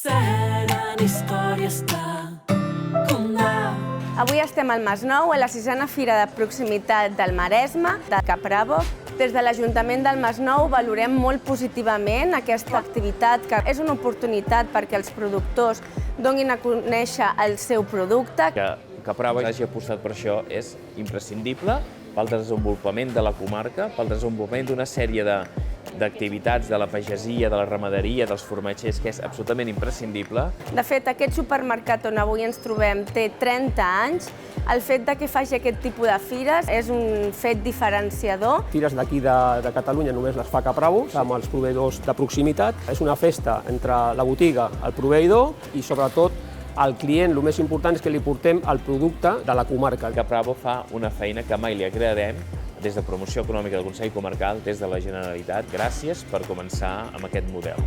seran històries de condar. Avui estem al Masnou, a la 6a Fira de Proximitat del Maresme, de Caprabo. Des de l'Ajuntament del Masnou valorem molt positivament aquesta activitat, que és una oportunitat perquè els productors donin a conèixer el seu producte. Que Caprabo hagi apostat per això és imprescindible pel desenvolupament de la comarca, pel desenvolupament d'una sèrie d'activitats de la pagesia, de la ramaderia, dels formatgers, que és absolutament imprescindible. De fet, aquest supermercat on avui ens trobem té 30 anys. El fet de que faci aquest tipus de fires és un fet diferenciador. Fires d'aquí de Catalunya només les fa Caprabo, amb els proveïdors de proximitat. És una festa entre la botiga, el proveïdor i, sobretot, el client. El més important és que li portem el producte de la comarca. Caprabo fa una feina que mai li agradarem des de Promoció Econòmica del Consell Comarcal, des de la Generalitat. Gràcies per començar amb aquest model.